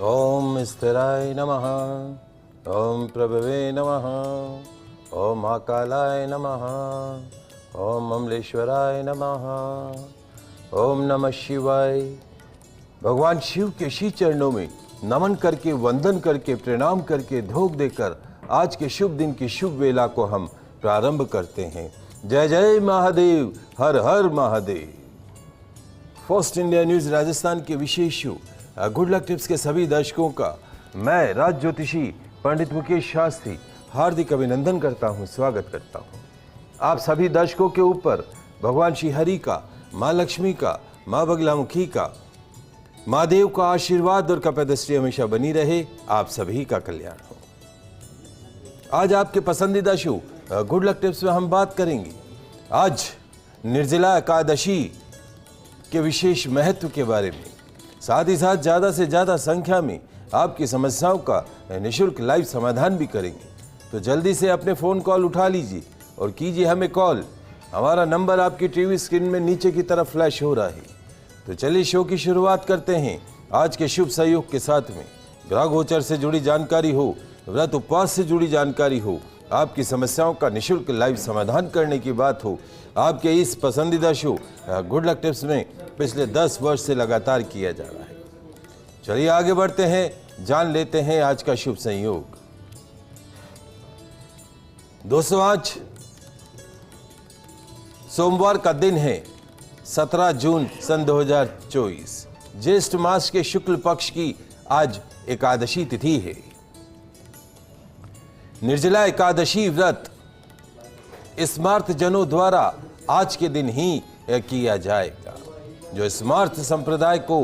ओम स्थिराय नमः। ओम प्रभवे नमः। ओम महाकालाय नमः। ओम अमलेश्वराय नमः। ओम नमः शिवाय। भगवान शिव के श्री चरणों में नमन करके, वंदन करके, प्रणाम करके, धोख देकर आज के शुभ दिन की शुभ वेला को हम प्रारंभ करते हैं। जय जय महादेव, हर हर Mahadev. First India news Rajasthan के विशेष शो गुड लक टिप्स के सभी दर्शकों का मैं राज ज्योतिषी पंडित मुकेश शास्त्री हार्दिक अभिनंदन करता हूं, स्वागत करता हूं। आप सभी दर्शकों के ऊपर भगवान श्री हरि का, माँ लक्ष्मी का, माँ बगलामुखी का, महादेव का आशीर्वाद और कपदृष्टि हमेशा बनी रहे। आप सभी का कल्याण हो। आज आपके पसंदीदा शो गुड लक टिप्स में हम बात करेंगे आज निर्जला एकादशी के विशेष महत्व के बारे में। साथ ही साथ ज़्यादा से ज़्यादा संख्या में आपकी समस्याओं का निःशुल्क लाइव समाधान भी करेंगे। तो जल्दी से अपने फ़ोन कॉल उठा लीजिए और कीजिए हमें कॉल। हमारा नंबर आपकी टीवी स्क्रीन में नीचे की तरफ फ्लैश हो रहा है। तो चलिए शो की शुरुआत करते हैं आज के शुभ सहयोग के साथ में। ग्रह गोचर से जुड़ी जानकारी हो, व्रत उपवास से जुड़ी जानकारी हो, आपकी समस्याओं का निःशुल्क लाइव समाधान करने की बात हो, आपके इस पसंदीदा शो गुड लक टिप्स में पिछले 10 वर्ष से लगातार किया जा रहा है। चलिए आगे बढ़ते हैं, जान लेते हैं आज का शुभ संयोग। दोस्तों, आज सोमवार का दिन है, 17 जून सन 2024। ज्येष्ठ मास के शुक्ल पक्ष की आज एकादशी तिथि है। निर्जला एकादशी व्रत स्मार्त जनों द्वारा आज के दिन ही किया जाएगा। जो स्मार्त संप्रदाय को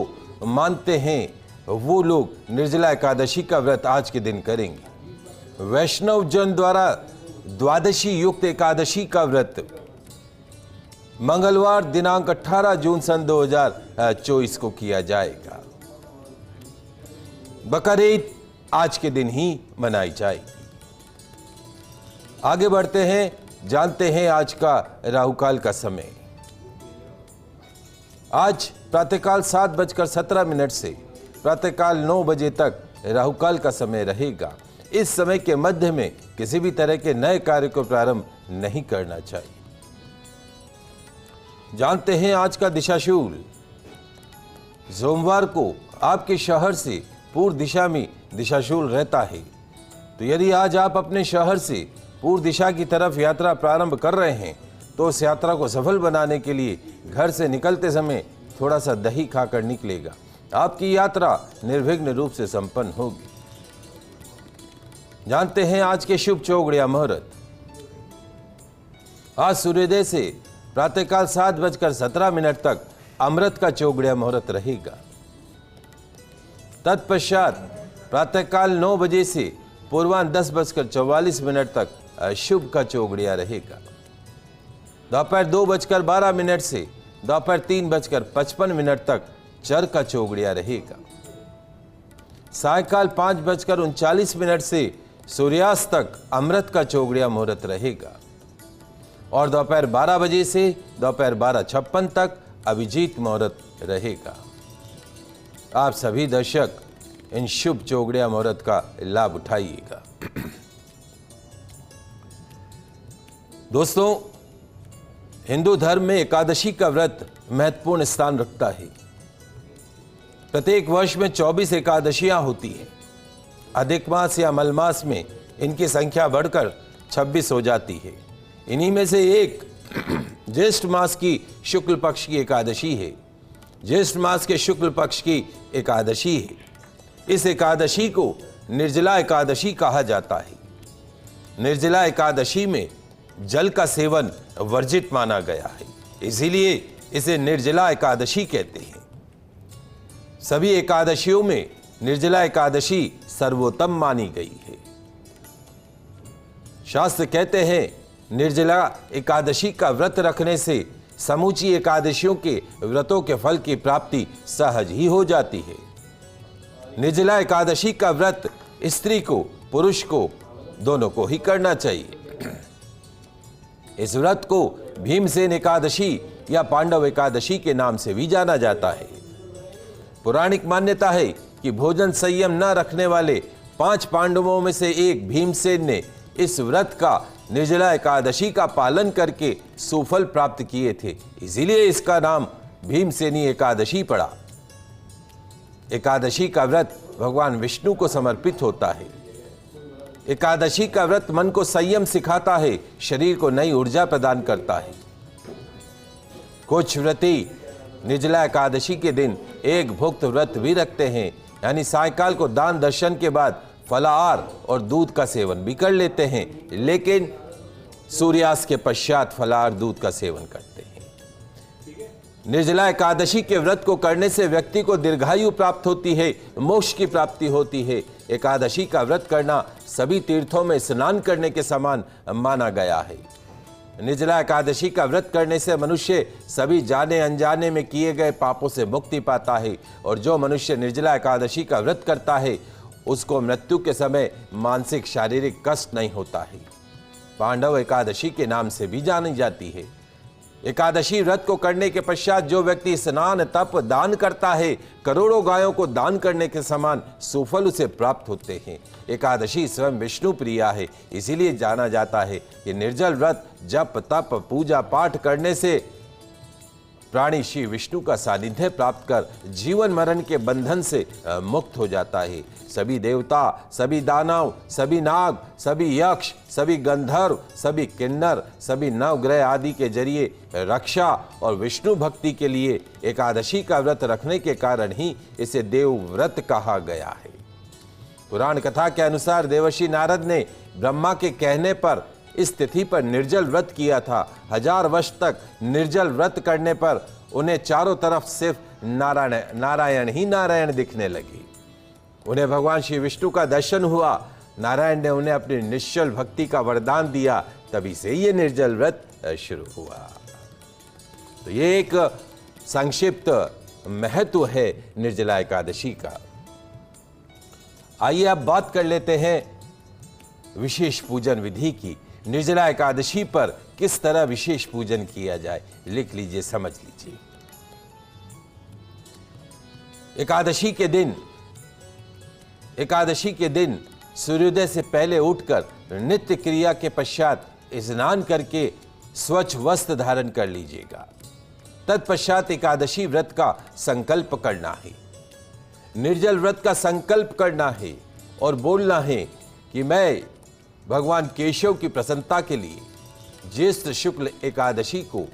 मानते हैं वो लोग निर्जला एकादशी का व्रत आज के दिन करेंगे। वैष्णव जन द्वारा द्वादशी युक्त एकादशी का व्रत मंगलवार दिनांक 18 जून सन 2024 को किया जाएगा। बकरीद आज के दिन ही मनाई जाएगी। आगे बढ़ते हैं, जानते हैं आज का राहुकाल का समय। आज प्रातःकाल 7:17 से प्रातःकाल 9 बजे तक राहुकाल का समय रहेगा। इस समय के मध्य में किसी भी तरह के नए कार्य को प्रारंभ नहीं करना चाहिए। जानते हैं आज का दिशाशूल। सोमवार को आपके शहर से पूर्व दिशा में दिशाशूल रहता है। तो यदि आज आप अपने शहर से पूर्व दिशा की तरफ यात्रा प्रारंभ कर रहे हैं तो उस यात्रा को सफल बनाने के लिए घर से निकलते समय थोड़ा सा दही खाकर निकलेगा। आपकी यात्रा निर्विघ्न रूप से संपन्न होगी। जानते हैं आज के शुभ चौगड़िया मुहूर्त। आज सूर्योदय से प्रातःकाल 7:17 तक अमृत का चौगड़िया मुहूर्त रहेगा। तत्पश्चात प्रातःकाल 9 बजे से पूर्वाह्न 10:44 तक अशुभ का चौगड़िया रहेगा। दोपहर 2:12 से दोपहर 3:55 तक चर का चौगड़िया रहेगा। सायकाल 5:39 से सूर्यास्त तक अमृत का चौगड़िया मुहूर्त रहेगा और दोपहर 12 बजे से दोपहर 12:56 तक अभिजीत मुहूर्त रहेगा। आप सभी दर्शक इन शुभ चौगड़िया मुहूर्त का लाभ उठाइएगा। दोस्तों, हिंदू धर्म में एकादशी का व्रत महत्वपूर्ण स्थान रखता है। प्रत्येक वर्ष में 24 एकादशियां होती हैं। अधिक मास या मलमास में इनकी संख्या बढ़कर 26 हो जाती है। इन्हीं में से एक ज्येष्ठ मास की शुक्ल पक्ष की एकादशी है। ज्येष्ठ मास के शुक्ल पक्ष की एकादशी है। इस एकादशी को निर्जला एकादशी कहा जाता है। निर्जला एकादशी में जल का सेवन वर्जित माना गया है, इसीलिए इसे निर्जला एकादशी कहते हैं। सभी एकादशियों में निर्जला एकादशी सर्वोत्तम मानी गई है। शास्त्र कहते हैं निर्जला एकादशी का व्रत रखने से समूची एकादशियों के व्रतों के फल की प्राप्ति सहज ही हो जाती है। निर्जला एकादशी का व्रत स्त्री को, पुरुष को, दोनों को ही करना चाहिए। इस व्रत को भीमसेन एकादशी या पांडव एकादशी के नाम से भी जाना जाता है। पौराणिक मान्यता है कि भोजन संयम न रखने वाले 5 पांडवों में से एक भीमसेन ने इस व्रत का निर्जला एकादशी का पालन करके सुफल प्राप्त किए थे, इसीलिए इसका नाम भीमसेनी एकादशी पड़ा। एकादशी का व्रत भगवान विष्णु को समर्पित होता है। एकादशी का व्रत मन को संयम सिखाता है, शरीर को नई ऊर्जा प्रदान करता है। कुछ व्रती निर्जला एकादशी के दिन एक भुक्त व्रत भी रखते हैं, यानी सायकाल को दान दर्शन के बाद फलाहार और दूध का सेवन भी कर लेते हैं, लेकिन सूर्यास्त के पश्चात फलाहार दूध का सेवन करते हैं। निर्जला एकादशी के व्रत को करने से व्यक्ति को दीर्घायु प्राप्त होती है, मोक्ष की प्राप्ति होती है। एकादशी का व्रत करना सभी तीर्थों में स्नान करने के समान माना गया है। निर्जला एकादशी का व्रत करने से मनुष्य सभी जाने अनजाने में किए गए पापों से मुक्ति पाता है, और जो मनुष्य निर्जला एकादशी का व्रत करता है उसको मृत्यु के समय मानसिक शारीरिक कष्ट नहीं होता है। पांडव एकादशी के नाम से भी जानी जाती है। एकादशी व्रत को करने के पश्चात जो व्यक्ति स्नान तप दान करता है, करोड़ों गायों को दान करने के समान सुफल उसे प्राप्त होते हैं। एकादशी स्वयं विष्णु प्रिया है, इसीलिए जाना जाता है कि निर्जल व्रत जप तप पूजा पाठ करने से प्राणी श्री विष्णु का सानिध्य प्राप्त कर जीवन मरण के बंधन से मुक्त हो जाता है। सभी देवता, सभी दानव, सभी नाग, सभी यक्ष, सभी गंधर्व, सभी किन्नर, सभी नवग्रह आदि के जरिए रक्षा और विष्णु भक्ति के लिए एकादशी का व्रत रखने के कारण ही इसे देव व्रत कहा गया है। पुराण कथा के अनुसार देवर्षि नारद ने ब्रह्मा के कहने पर इस तिथि पर निर्जल व्रत किया था। 1000 वर्ष तक निर्जल व्रत करने पर उन्हें चारों तरफ सिर्फ नारायण ही नारायण दिखने लगी। उन्हें भगवान श्री विष्णु का दर्शन हुआ। नारायण ने उन्हें अपनी निश्चल भक्ति का वरदान दिया, तभी से ये निर्जल व्रत शुरू हुआ। तो ये एक संक्षिप्त महत्व है निर्जला एकादशी का। आइए अब बात कर लेते हैं विशेष पूजन विधि की। निर्जला एकादशी पर किस तरह विशेष पूजन किया जाए, लिख लीजिए, समझ लीजिए। एकादशी के दिन सूर्योदय से पहले उठकर नित्य क्रिया के पश्चात स्नान करके स्वच्छ वस्त्र धारण कर लीजिएगा। तत्पश्चात एकादशी व्रत का संकल्प करना है। निर्जल व्रत का संकल्प करना है और बोलना है कि मैं भगवान केशव की प्रसन्नता के लिए ज्येष्ठ शुक्ल एकादशी को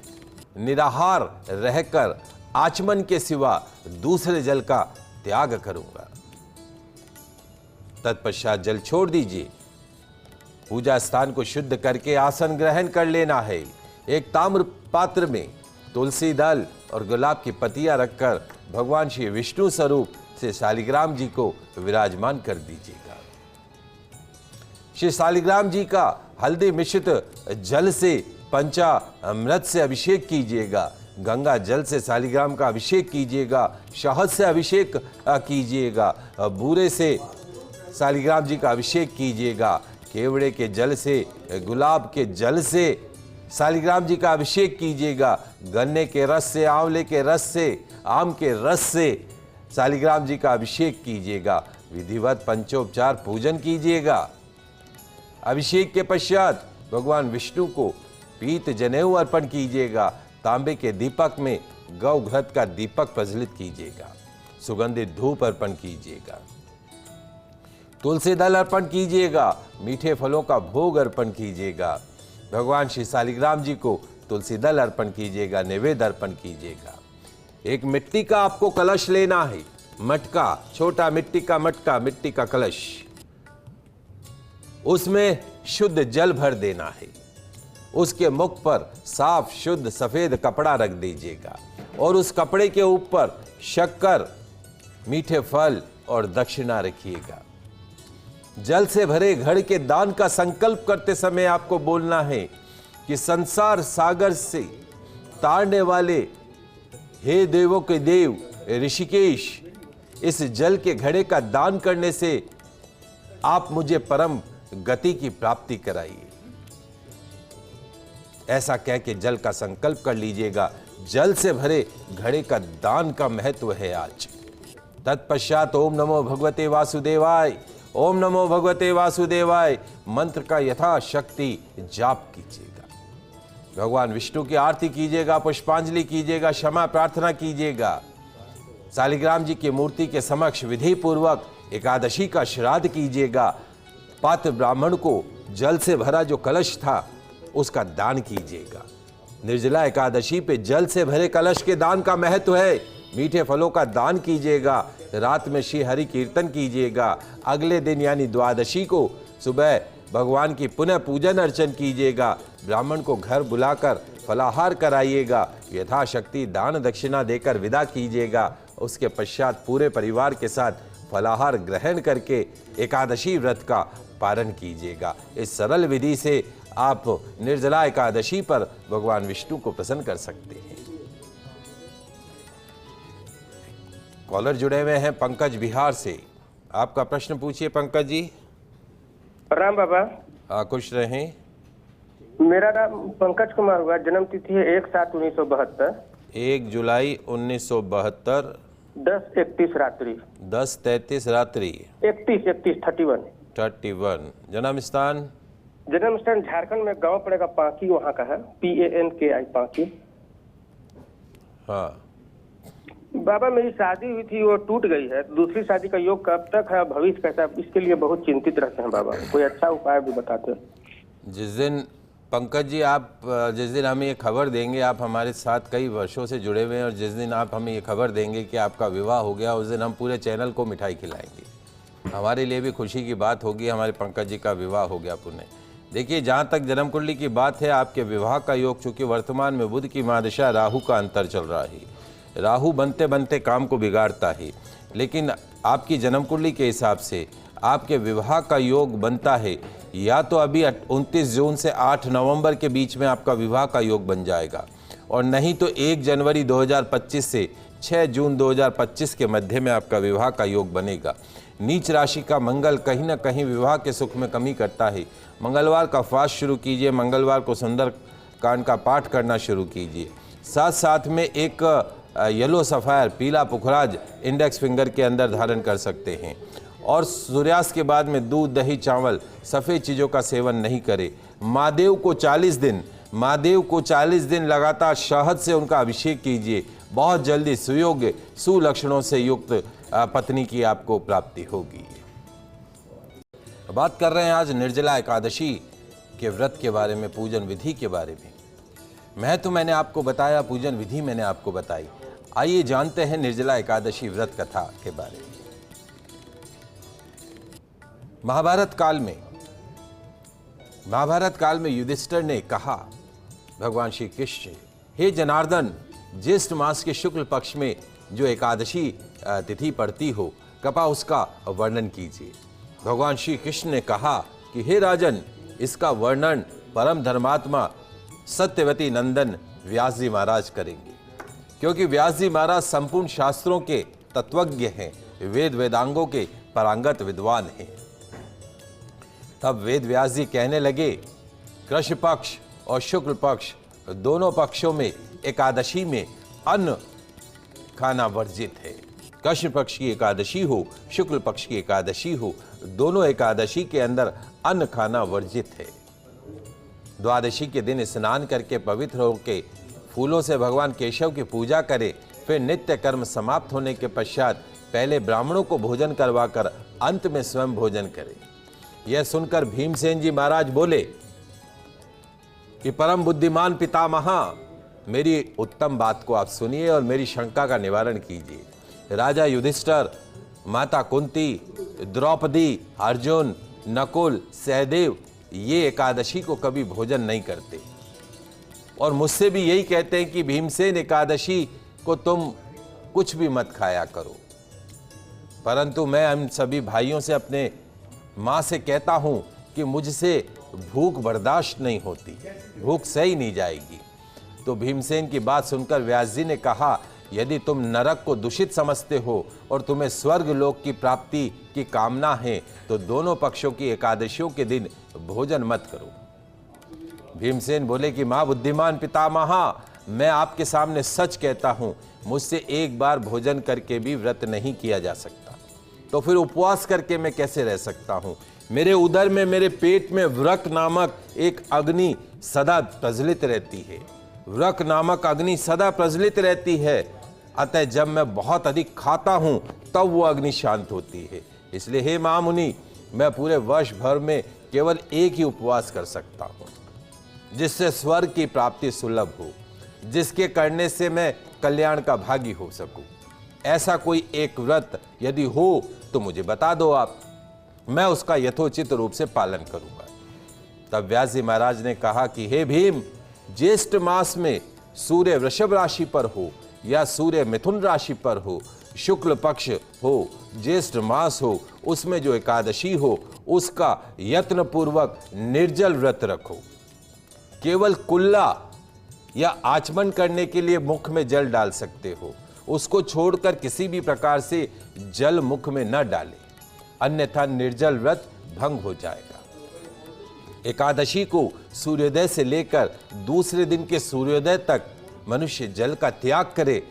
निराहार रहकर आचमन के सिवा दूसरे जल का त्याग करूंगा। तत्पश्चात जल छोड़ दीजिए। पूजा स्थान को शुद्ध करके आसन ग्रहण कर लेना है। एक ताम्र पात्र में तुलसी दल और गुलाब की पत्तियां रखकर भगवान श्री विष्णु स्वरूप से शालिग्राम जी को विराजमान कर दीजिएगा। श्री शालिग्राम जी का हल्दी मिश्रित जल से पंचामृत से अभिषेक कीजिएगा। गंगा जल से शालिग्राम का अभिषेक कीजिएगा। शहद से अभिषेक कीजिएगा। बूरे से शालिग्राम जी का अभिषेक कीजिएगा। केवड़े के जल से, गुलाब के जल से शालिग्राम जी का अभिषेक कीजिएगा। गन्ने के रस से, आंवले के रस से, आम के रस से शालिग्राम जी का अभिषेक कीजिएगा। विधिवत पंचोपचार पूजन कीजिएगा। अभिषेक के पश्चात भगवान विष्णु को पीत जनेऊ अर्पण कीजिएगा। तांबे के दीपक में गौ घृत का दीपक प्रज्वलित कीजिएगा। सुगंधित धूप अर्पण कीजिएगा। तुलसी दल अर्पण कीजिएगा। मीठे फलों का भोग अर्पण कीजिएगा। भगवान श्री शालिग्राम जी को तुलसी दल अर्पण कीजिएगा, नैवेद्य अर्पण कीजिएगा। एक मिट्टी का आपको कलश लेना है, मटका, छोटा मिट्टी का मटका, मिट्टी का कलश। उसमें शुद्ध जल भर देना है। उसके मुख पर साफ शुद्ध सफेद कपड़ा रख दीजिएगा और उस कपड़े के ऊपर शक्कर, मीठे फल और दक्षिणा रखिएगा। जल से भरे घड़े के दान का संकल्प करते समय आपको बोलना है कि संसार सागर से तारने वाले हे देवों के देव ऋषिकेश, इस जल के घड़े का दान करने से आप मुझे परम गति की प्राप्ति कराइए। ऐसा कह के जल का संकल्प कर लीजिएगा। जल से भरे घड़े का दान का महत्व है आज। तत्पश्चात ओम नमो भगवते वासुदेवाय, ओम नमो भगवते वासुदेवाय मंत्र का यथाशक्ति जाप कीजिएगा। भगवान विष्णु की आरती कीजिएगा, पुष्पांजलि कीजिएगा, क्षमा प्रार्थना कीजिएगा। शालिग्राम जी की मूर्ति के समक्ष विधि पूर्वक एकादशी का श्राद्ध कीजिएगा। पात्र ब्राह्मण को जल से भरा जो कलश था उसका दान कीजिएगा। निर्जला एकादशी पे जल से भरे कलश के दान का महत्व है। मीठे फलों का दान कीजिएगा। रात में श्री हरि कीर्तन कीजिएगा। अगले दिन यानी द्वादशी को सुबह भगवान की पुनः पूजन अर्चन कीजिएगा। ब्राह्मण को घर बुलाकर फलाहार कराइएगा। यथाशक्ति दान दक्षिणा देकर विदा कीजिएगा। उसके पश्चात पूरे परिवार के साथ फलाहार ग्रहण करके एकादशी व्रत का पारण कीजिएगा। इस सरल विधि से आप निर्जला एकादशी पर भगवान विष्णु को प्रसन्न कर सकते हैं। कॉलर जुड़े हुए हैं पंकज बिहार से। आपका प्रश्न पूछिए पंकज जी। राम बाबा। खुश रहें। मेरा नाम पंकज कुमार हुआ। जन्म तिथि है 1/7/1972। 1 जुलाई 1972। 10:31 रात्रि। 10:33 रात्रि। 31। जन्म स्थान? जन्म स्थान झारखंड में, गांव पड़ेगा पांकी, वहाँ का है, PANKI पांकी। हाँ बाबा, मेरी शादी हुई थी, वो टूट गई है। दूसरी शादी का योग कब तक है, भविष्य कैसा, इसके लिए बहुत चिंतित रहते हैं बाबा। कोई अच्छा उपाय भी बताते हैं। जिस दिन पंकज जी आप जिस दिन हमें ये खबर देंगे, आप हमारे साथ कई वर्षों से जुड़े हुए हैं, और जिस दिन आप हमें ये खबर देंगे कि आपका विवाह हो गया, उस दिन हम पूरे चैनल को मिठाई खिलाएंगे। हमारे लिए भी खुशी की बात होगी, हमारे पंकज जी का विवाह हो गया पुण्य। देखिए, जहाँ तक जन्म कुंडली की बात है, आपके विवाह का योग, चूँकि वर्तमान में बुध की महादशा राहु का अंतर चल रहा है। राहु बनते बनते काम को बिगाड़ता है, लेकिन आपकी जन्म कुंडली के हिसाब से आपके विवाह का योग बनता है या तो अभी 29 जून से 8 नवंबर के बीच में आपका विवाह का योग बन जाएगा, और नहीं तो 1 जनवरी 2025 से 6 जून 2025 के मध्य में आपका विवाह का योग बनेगा। नीच राशि का मंगल कहीं ना कहीं विवाह के सुख में कमी करता है। मंगलवार का फास्ट शुरू कीजिए, मंगलवार को सुंदर कांड का पाठ करना शुरू कीजिए। साथ साथ में एक येलो सफ़ायर, पीला पुखराज इंडेक्स फिंगर के अंदर धारण कर सकते हैं। और सूर्यास्त के बाद में दूध, दही, चावल, सफ़ेद चीज़ों का सेवन नहीं करें। महादेव को 40 दिन लगातार शहद से उनका अभिषेक कीजिए। बहुत जल्दी सुयोग्य सुलक्षणों से युक्त पत्नी की आपको प्राप्ति होगी। बात कर रहे हैं आज निर्जला एकादशी के व्रत के बारे में, पूजन विधि के बारे में। महत्व मैंने आपको बताया, पूजन विधि मैंने आपको बताई। आइए जानते हैं निर्जला एकादशी व्रत कथा के बारे में। महाभारत काल में युधिष्ठिर ने कहा भगवान श्री कृष्ण, हे जनार्दन, ज्येष्ठ मास के शुक्ल पक्ष में जो एकादशी तिथि पड़ती हो, कृपा उसका वर्णन कीजिए। भगवान श्री कृष्ण ने कहा कि हे राजन, इसका वर्णन परम धर्मात्मा सत्यवती नंदन व्यास जी महाराज करेंगे, क्योंकि व्यास जी महाराज संपूर्ण शास्त्रों के तत्वज्ञ हैं, वेद वेदांगों के पारंगत विद्वान हैं। तब वेद व्यास जी कहने लगे, कृष्ण पक्ष और शुक्ल पक्ष दोनों पक्षों में एकादशी में अन्न खाना वर्जित है। कृष्ण पक्ष की एकादशी हो, शुक्ल पक्ष की एकादशी हो, दोनों एकादशी के अंदर अन्न खाना वर्जित है। द्वादशी के दिन स्नान करके पवित्र होकर फूलों से भगवान केशव की पूजा करें, फिर नित्य कर्म समाप्त होने के पश्चात पहले ब्राह्मणों को भोजन करवाकर अंत में स्वयं भोजन करें। यह सुनकर भीमसेन जी महाराज बोले कि परम बुद्धिमान पितामहा, मेरी उत्तम बात को आप सुनिए और मेरी शंका का निवारण कीजिए। राजा युधिष्ठिर, माता कुंती, द्रौपदी, अर्जुन, नकुल, सहदेव ये एकादशी को कभी भोजन नहीं करते, और मुझसे भी यही कहते हैं कि भीमसेन एकादशी को तुम कुछ भी मत खाया करो। परंतु मैं हम सभी भाइयों से, अपने माँ से कहता हूँ कि मुझसे भूख बर्दाश्त नहीं होती, भूख सही नहीं जाएगी। तो भीमसेन की बात सुनकर व्यास जी ने कहा, यदि तुम नरक को दूषित समझते हो और तुम्हें स्वर्ग लोक की प्राप्ति की कामना है, तो दोनों पक्षों की एकादशियों के दिन भोजन मत करो। भीमसेन बोले कि मां बुद्धिमान पितामहा, मैं आपके सामने सच कहता हूं, मुझसे एक बार भोजन करके भी व्रत नहीं किया जा सकता, तो फिर उपवास करके मैं कैसे रह सकता हूं? मेरे उदर में, मेरे पेट में व्रक नामक एक अग्नि सदा प्रज्वलित रहती है। व्रक नामक अग्नि सदा प्रज्वलित रहती है। अतः जब मैं बहुत अधिक खाता हूं तब वो अग्नि शांत होती है। इसलिए हे महामुनि, मैं पूरे वर्ष भर में केवल एक ही उपवास कर सकता हूं, जिससे स्वर्ग की प्राप्ति सुलभ हो, जिसके करने से मैं कल्याण का भागी हो सकूं। ऐसा कोई एक व्रत यदि हो तो मुझे बता दो आप, मैं उसका यथोचित रूप से पालन करूंगा। तब व्यास जी महाराज ने कहा कि हे भीम, ज्येष्ठ मास में सूर्य वृषभ राशि पर हो या सूर्य मिथुन राशि पर हो, शुक्ल पक्ष हो, ज्येष्ठ मास हो, उसमें जो एकादशी हो उसका यत्न पूर्वक निर्जल व्रत रखो। केवल कुल्ला या आचमन करने के लिए मुख में जल डाल सकते हो, उसको छोड़कर किसी भी प्रकार से जल मुख में न डाले, अन्यथा निर्जल व्रत भंग हो जाएगा। एकादशी को सूर्योदय से लेकर दूसरे दिन के सूर्योदय तक मनुष्य जल का त्याग करे,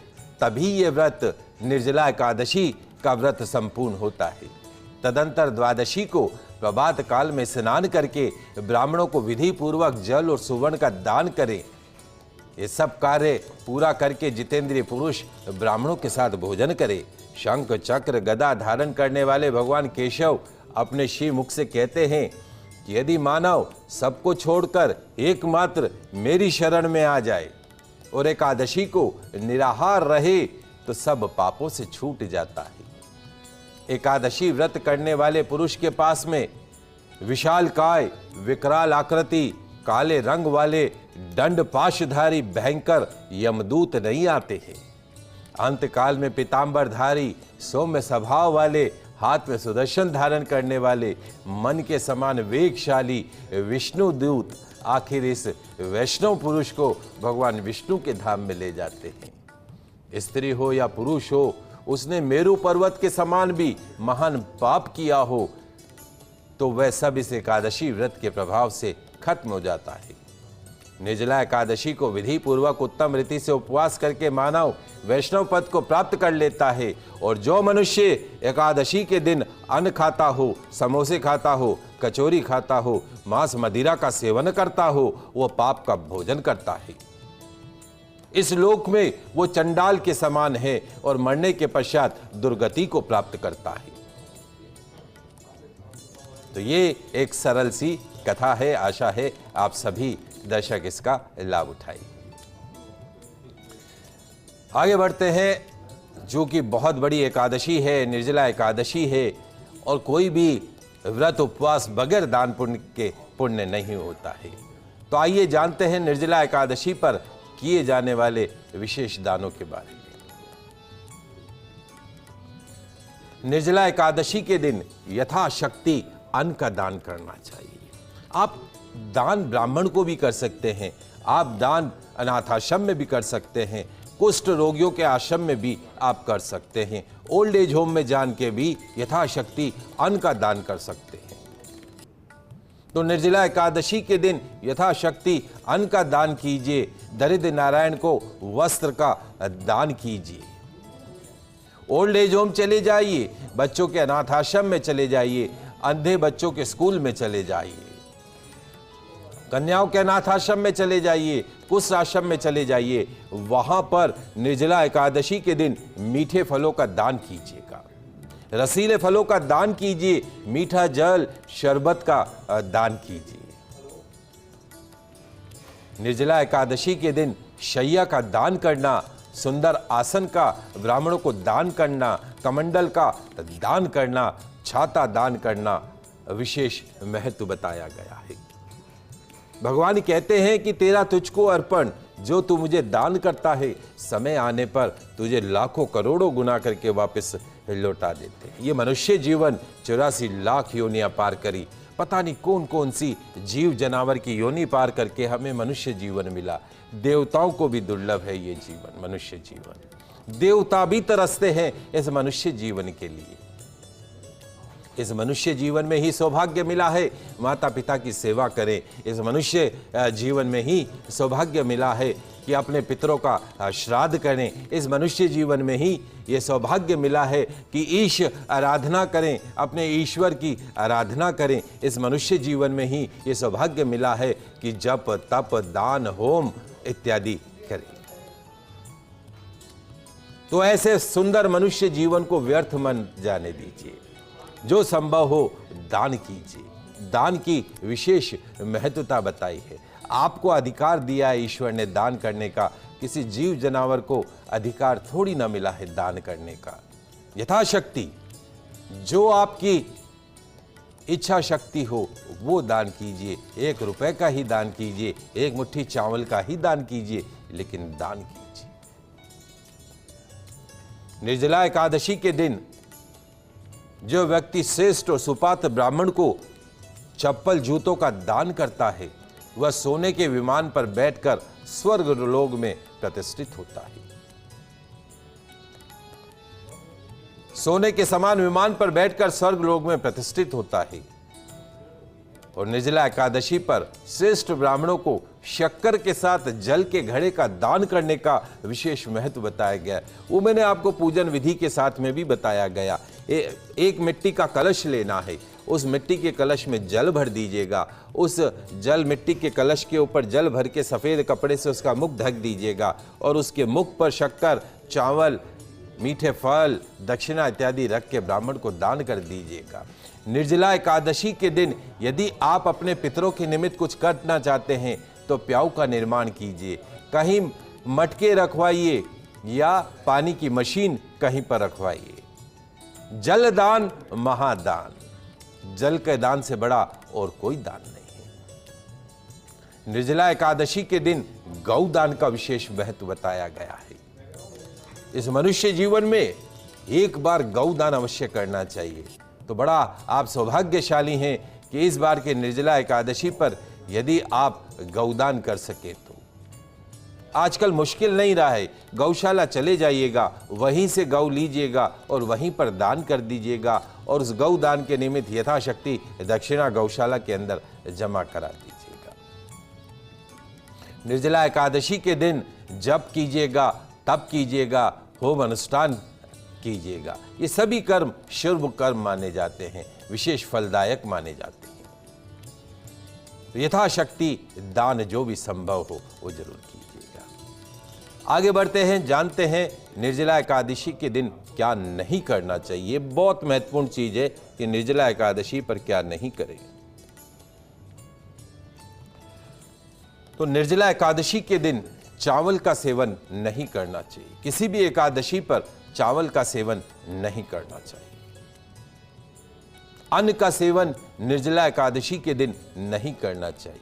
तभी ये व्रत निर्जला एकादशी का व्रत संपूर्ण होता है। तदंतर द्वादशी को प्रभात काल में स्नान करके ब्राह्मणों को विधि पूर्वक जल और सुवर्ण का दान करें। ये सब कार्य पूरा करके जितेंद्रिय पुरुष ब्राह्मणों के साथ भोजन करे। शंख चक्र गदा धारण करने वाले भगवान केशव अपने श्री मुख से कहते हैं कि यदि मानव सबको छोड़कर एकमात्र मेरी शरण में आ जाए और एकादशी को निराहार रहे तो सब पापों से छूट जाता है। एकादशी व्रत करने वाले पुरुष के पास में विशाल काय, विकराल आकृति, काले रंग वाले दंड पाशधारी भयंकर यमदूत नहीं आते हैं। अंतकाल में पीतांबरधारी, सौम्य स्वभाव वाले, हाथ में सुदर्शन धारण करने वाले, मन के समान वेगशाली विष्णु दूत आखिर इस वैष्णव पुरुष को भगवान विष्णु के धाम में ले जाते हैं। स्त्री हो या पुरुष हो, उसने मेरु पर्वत के समान भी महान पाप किया हो तो वह सब इस एकादशी व्रत के प्रभाव से खत्म हो जाता है। निर्जला एकादशी को विधि पूर्वक उत्तम रीति से उपवास करके मानव वैष्णव पद को प्राप्त कर लेता है। और जो मनुष्य एकादशी के दिन अन्न खाता हो, समोसे खाता हो, कचौरी खाता हो, मांस मदिरा का सेवन करता हो, वो पाप का भोजन करता है। इस लोक में वो चंडाल के समान है और मरने के पश्चात दुर्गति को प्राप्त करता है। तो ये एक सरल सी कथा है। आशा है आप सभी दर्शक इसका लाभ उठाइए। आगे बढ़ते हैं, जो कि बहुत बड़ी एकादशी है, निर्जला एकादशी है, और कोई भी व्रत उपवास बगैर दान पुण्य के पुण्य नहीं होता है। तो आइए जानते हैं निर्जला एकादशी पर किए जाने वाले विशेष दानों के बारे में। निर्जला एकादशी के दिन यथाशक्ति अन्न का दान करना चाहिए। आप दान ब्राह्मण को भी कर सकते हैं, आप दान अनाथ आश्रम में भी कर सकते हैं, कुष्ठ रोगियों के आश्रम में भी आप कर सकते हैं, ओल्ड एज होम में जान के भी यथाशक्ति अन्न का दान कर सकते हैं। तो निर्जला एकादशी के दिन यथाशक्ति अन्न का दान कीजिए। दरिद्र नारायण को वस्त्र का दान कीजिए। ओल्ड एज होम चले जाइए, बच्चों के अनाथ आश्रम में चले जाइए, अंधे बच्चों के स्कूल में चले जाइए, कन्याओं के अनाथ आश्रम में चले जाइए, कुछ आश्रम में चले जाइए। वहां पर निर्जला एकादशी के दिन मीठे फलों का दान कीजिएगा, रसीले फलों का दान कीजिए, मीठा जल शरबत का दान कीजिए। निर्जला एकादशी के दिन शैया का दान करना, सुंदर आसन का ब्राह्मणों को दान करना, कमंडल का दान करना, छाता दान करना विशेष महत्व बताया गया है। भगवान कहते हैं कि तेरा तुझको अर्पण, जो तू मुझे दान करता है, समय आने पर तुझे लाखों करोड़ों गुना करके वापस लौटा देते हैं। ये मनुष्य जीवन 84 लाख योनियां पार करी, पता नहीं कौन कौन सी जीव जानवर की योनि पार करके हमें मनुष्य जीवन मिला। देवताओं को भी दुर्लभ है ये जीवन, मनुष्य जीवन। देवता भी तरसते हैं इस मनुष्य जीवन के लिए। इस मनुष्य जीवन में ही सौभाग्य मिला है, माता पिता की सेवा करें। इस मनुष्य जीवन में ही सौभाग्य मिला है कि अपने पितरों का श्राद्ध करें। इस मनुष्य जीवन में ही ये सौभाग्य मिला है कि ईश आराधना करें, अपने ईश्वर की आराधना करें। इस मनुष्य जीवन में ही ये सौभाग्य मिला है कि जप तप दान होम इत्यादि करें। तो ऐसे सुंदर मनुष्य जीवन को व्यर्थ मन जाने दीजिए। जो संभव हो दान कीजिए। दान की विशेष महत्वता बताई है। आपको अधिकार दिया है ईश्वर ने दान करने का। किसी जीव जानवर को अधिकार थोड़ी ना मिला है दान करने का। यथाशक्ति जो आपकी इच्छा शक्ति हो वो दान कीजिए। 1 रुपए का ही दान कीजिए, 1 मुट्ठी चावल का ही दान कीजिए, लेकिन दान कीजिए। निर्जला एकादशी के दिन जो व्यक्ति श्रेष्ठ और सुपात्र ब्राह्मण को चप्पल जूतों का दान करता है, वह सोने के विमान पर बैठकर स्वर्ग लोक में प्रतिष्ठित होता है। सोने के समान विमान पर बैठकर स्वर्ग लोक में प्रतिष्ठित होता है। और निर्जला एकादशी पर श्रेष्ठ ब्राह्मणों को शक्कर के साथ जल के घड़े का दान करने का विशेष महत्व बताया गया। वो मैंने आपको पूजन विधि के साथ में भी बताया गया। एक मिट्टी का कलश लेना है, उस मिट्टी के कलश में जल भर दीजिएगा। उस जल मिट्टी के कलश के ऊपर जल भर के सफ़ेद कपड़े से उसका मुख ढक दीजिएगा और उसके मुख पर शक्कर, चावल, मीठे फल, दक्षिणा इत्यादि रख के ब्राह्मण को दान कर दीजिएगा। निर्जला एकादशी के दिन यदि आप अपने पितरों के निमित्त कुछ करना चाहते हैं तो प्याऊ का निर्माण कीजिए। कहीं मटके रखवाइए या पानी की मशीन कहीं पर रखवाइए। जल दान महादान। जल के दान से बड़ा और कोई दान नहीं है। निर्जला एकादशी के दिन गौ दान का विशेष महत्व बताया गया है। इस मनुष्य जीवन में एक बार गौ दान अवश्य करना चाहिए। तो बड़ा आप सौभाग्यशाली हैं कि इस बार के निर्जला एकादशी पर यदि आप गौदान कर सके तो। आजकल मुश्किल नहीं रहा है, गौशाला चले जाइएगा, वहीं से गौ लीजिएगा और वहीं पर दान कर दीजिएगा और उस गौ दान के निमित्त यथाशक्ति दक्षिणा गौशाला के अंदर जमा करा दीजिएगा। निर्जला एकादशी के दिन जप कीजिएगा, तप कीजिएगा, होम अनुष्ठान कीजिएगा। ये सभी कर्म शुभ कर्म माने जाते हैं, विशेष फलदायक माने जाते हैं। तो यथाशक्ति दान जो भी संभव हो वो जरूर कीजिएगा। आगे बढ़ते हैं, जानते हैं निर्जला एकादशी के दिन क्या नहीं करना चाहिए। बहुत महत्वपूर्ण चीज है कि निर्जला एकादशी पर क्या नहीं करें। तो निर्जला एकादशी के दिन चावल का सेवन नहीं करना चाहिए। किसी भी एकादशी पर चावल का सेवन नहीं करना चाहिए। अन्न का सेवन निर्जला एकादशी के दिन नहीं करना चाहिए।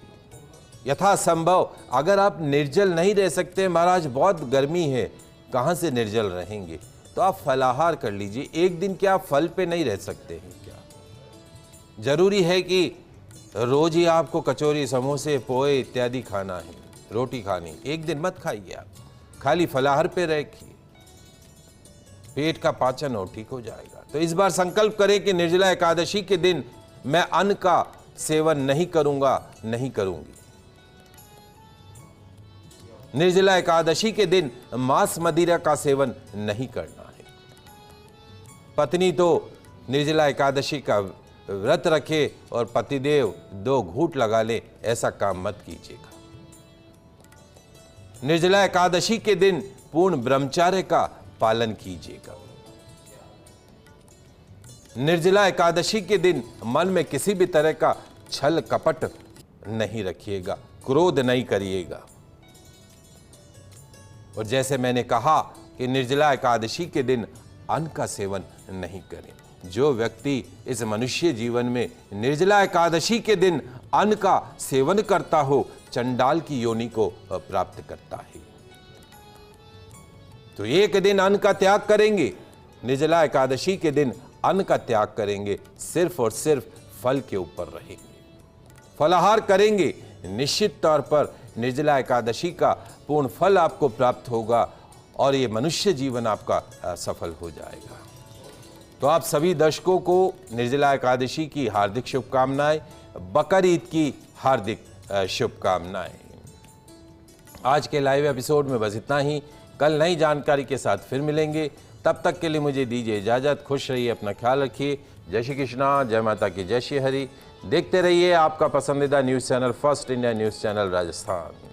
यथासंभव अगर आप निर्जल नहीं रह सकते, महाराज बहुत गर्मी है, कहां से निर्जल रहेंगे, तो आप फलाहार कर लीजिए। एक दिन क्या आप फल पे नहीं रह सकते हैं क्या? जरूरी है कि रोज ही आपको कचौरी, समोसे, पोहे इत्यादि खाना है, रोटी खानी? एक दिन मत खाइए, आप खाली फलाहार पे रखिए, पेट का पाचन और ठीक हो जाएगा। तो इस बार संकल्प करें कि निर्जला एकादशी के दिन मैं अन्न का सेवन नहीं करूंगा, नहीं करूंगी। निर्जला एकादशी के दिन मांस मदिरा का सेवन नहीं करना है। पत्नी तो निर्जला एकादशी का व्रत रखे और पतिदेव 2 घूंट लगा ले, ऐसा काम मत कीजिएगा। निर्जला एकादशी के दिन पूर्ण ब्रह्मचर्य का पालन कीजिएगा। निर्जला एकादशी के दिन मन में किसी भी तरह का छल कपट नहीं रखिएगा, क्रोध नहीं करिएगा। और जैसे मैंने कहा कि निर्जला एकादशी के दिन अन्न का सेवन नहीं करें। जो व्यक्ति इस मनुष्य जीवन में निर्जला एकादशी के दिन अन्न का सेवन करता हो, चंडाल की योनि को प्राप्त करता है। तो एक दिन अन्न का त्याग करेंगे, निर्जला एकादशी के दिन अन्न का त्याग करेंगे, सिर्फ और सिर्फ फल के ऊपर रहेंगे, फलाहार करेंगे। निश्चित तौर पर निर्जला एकादशी का पूर्ण फल आपको प्राप्त होगा और ये मनुष्य जीवन आपका सफल हो जाएगा। तो आप सभी दर्शकों को निर्जला एकादशी की हार्दिक शुभकामनाएं, बकर ईद की हार्दिक शुभकामनाएं। आज के लाइव एपिसोड में बस इतना ही। कल नई जानकारी के साथ फिर मिलेंगे। तब तक के लिए मुझे दीजिए इजाजत। खुश रहिए, अपना ख्याल रखिए। जय श्री कृष्णा, जय माता की, जय श्री हरि। देखते रहिए आपका पसंदीदा news channel first India news channel Rajasthan.